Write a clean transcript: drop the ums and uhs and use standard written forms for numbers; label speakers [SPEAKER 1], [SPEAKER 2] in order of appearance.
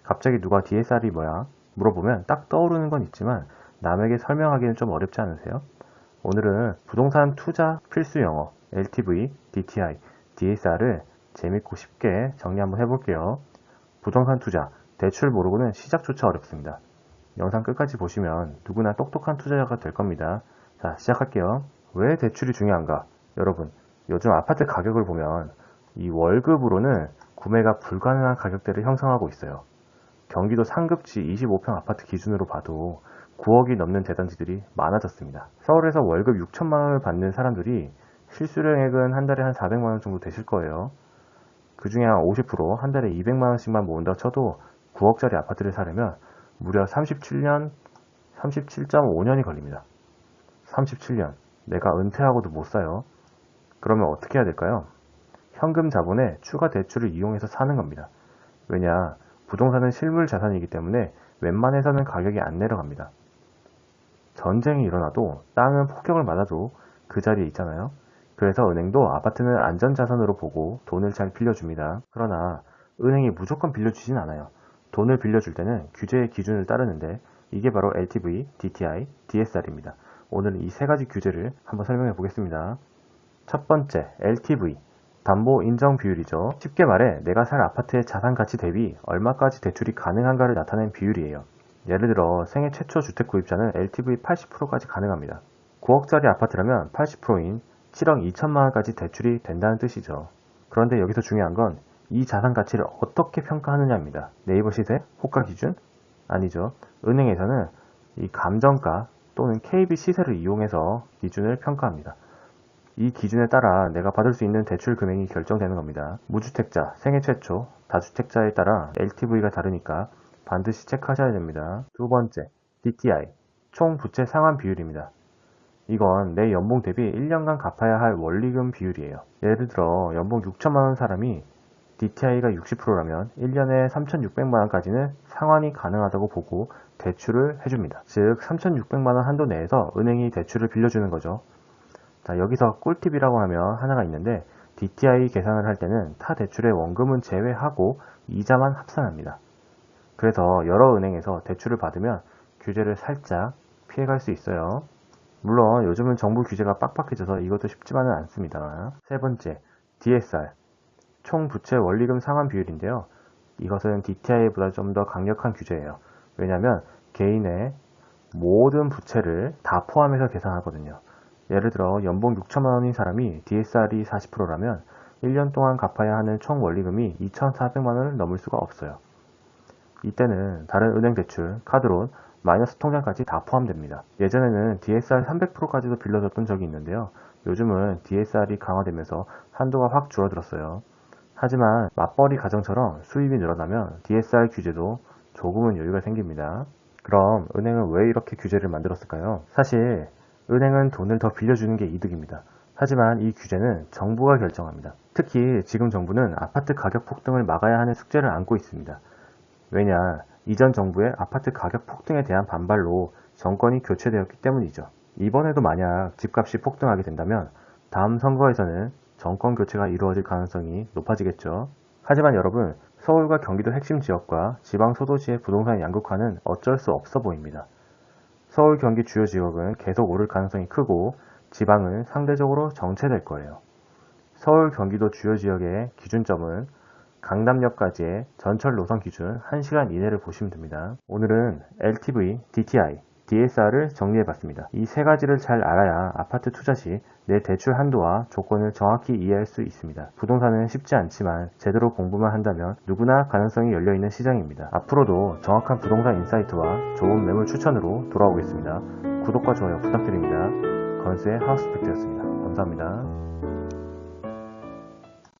[SPEAKER 1] 갑자기 누가 DSR이 뭐야? 물어보면 딱 떠오르는 건 있지만 남에게 설명하기는 좀 어렵지 않으세요? 오늘은 부동산 투자 필수 용어 LTV, DTI, DSR을 재밌고 쉽게 정리 한번 해볼게요. 부동산 투자, 대출 모르고는 시작조차 어렵습니다. 영상 끝까지 보시면 누구나 똑똑한 투자자가 될 겁니다. 자, 시작할게요. 왜 대출이 중요한가? 여러분, 요즘 아파트 가격을 보면 이 월급으로는 구매가 불가능한 가격대를 형성하고 있어요. 경기도 상급지 25평 아파트 기준으로 봐도 9억이 넘는 대단지들이 많아졌습니다. 서울에서 월급 6천만 원을 받는 사람들이 실수령액은 한 달에 한 400만 원 정도 되실 거예요. 그 중에 한 50%, 한 달에 200만 원씩만 모은다 쳐도 9억짜리 아파트를 사려면 무려 37년, 37.5년이 걸립니다. 37년. 내가 은퇴하고도 못 사요. 그러면 어떻게 해야 될까요? 현금 자본에 추가 대출을 이용해서 사는 겁니다. 왜냐, 부동산은 실물 자산이기 때문에 웬만해서는 가격이 안 내려갑니다. 전쟁이 일어나도 땅은 폭격을 맞아도 그 자리에 있잖아요. 그래서 은행도 아파트는 안전자산으로 보고 돈을 잘 빌려줍니다. 그러나 은행이 무조건 빌려주진 않아요. 돈을 빌려줄 때는 규제의 기준을 따르는데 이게 바로 LTV, DTI, DSR입니다. 오늘은 이 세 가지 규제를 한번 설명해 보겠습니다. 첫 번째, LTV, 담보 인정 비율이죠. 쉽게 말해 내가 살 아파트의 자산 가치 대비 얼마까지 대출이 가능한가를 나타낸 비율이에요. 예를 들어 생애 최초 주택 구입자는 LTV 80%까지 가능합니다. 9억짜리 아파트라면 80%인 7억 2천만 원까지 대출이 된다는 뜻이죠. 그런데 여기서 중요한 건 이 자산 가치를 어떻게 평가하느냐입니다. 네이버 시세, 호가 기준? 아니죠. 은행에서는 이 감정가 또는 KB 시세를 이용해서 기준을 평가합니다. 이 기준에 따라 내가 받을 수 있는 대출 금액이 결정되는 겁니다. 무주택자, 생애 최초, 다주택자에 따라 LTV가 다르니까 반드시 체크하셔야 됩니다. 두 번째, DTI, 총 부채 상환 비율입니다. 이건 내 연봉 대비 1년간 갚아야 할 원리금 비율이에요. 예를 들어 연봉 6천만 원 사람이 DTI가 60%라면 1년에 3,600만 원까지는 상환이 가능하다고 보고 대출을 해줍니다. 즉 3,600만 원 한도 내에서 은행이 대출을 빌려주는 거죠. 자, 여기서 꿀팁이라고 하면 하나가 있는데 DTI 계산을 할 때는 타 대출의 원금은 제외하고 이자만 합산합니다. 그래서 여러 은행에서 대출을 받으면 규제를 살짝 피해갈 수 있어요. 물론 요즘은 정부 규제가 빡빡해져서 이것도 쉽지만은 않습니다. 세 번째, DSR, 총 부채 원리금 상환 비율인데요. 이것은 DTI보다 좀 더 강력한 규제예요. 왜냐하면 개인의 모든 부채를 다 포함해서 계산하거든요. 예를 들어 연봉 6천만 원인 사람이 DSR이 40%라면 1년 동안 갚아야 하는 총 원리금이 2,400만 원을 넘을 수가 없어요. 이때는 다른 은행 대출, 카드론, 마이너스 통장까지 다 포함됩니다. 예전에는 DSR 300%까지도 빌려줬던 적이 있는데요. 요즘은 DSR이 강화되면서 한도가 확 줄어들었어요. 하지만 맞벌이 가정처럼 수입이 늘어나면 DSR 규제도 조금은 여유가 생깁니다. 그럼 은행은 왜 이렇게 규제를 만들었을까요? 사실 은행은 돈을 더 빌려주는 게 이득입니다. 하지만 이 규제는 정부가 결정합니다. 특히 지금 정부는 아파트 가격 폭등을 막아야 하는 숙제를 안고 있습니다. 왜냐, 이전 정부의 아파트 가격 폭등에 대한 반발로 정권이 교체되었기 때문이죠. 이번에도 만약 집값이 폭등하게 된다면 다음 선거에서는 정권 교체가 이루어질 가능성이 높아지겠죠. 하지만 여러분, 서울과 경기도 핵심 지역과 지방 소도시의 부동산 양극화는 어쩔 수 없어 보입니다. 서울, 경기 주요 지역은 계속 오를 가능성이 크고 지방은 상대적으로 정체될 거예요. 서울, 경기도 주요 지역의 기준점은 강남역까지의 전철 노선 기준 1시간 이내를 보시면 됩니다. 오늘은 LTV, DTI, DSR을 정리해봤습니다. 이 세 가지를 잘 알아야 아파트 투자 시 내 대출 한도와 조건을 정확히 이해할 수 있습니다. 부동산은 쉽지 않지만 제대로 공부만 한다면 누구나 가능성이 열려있는 시장입니다. 앞으로도 정확한 부동산 인사이트와 좋은 매물 추천으로 돌아오겠습니다. 구독과 좋아요 부탁드립니다. 건수의 하우스팩트였습니다. 감사합니다.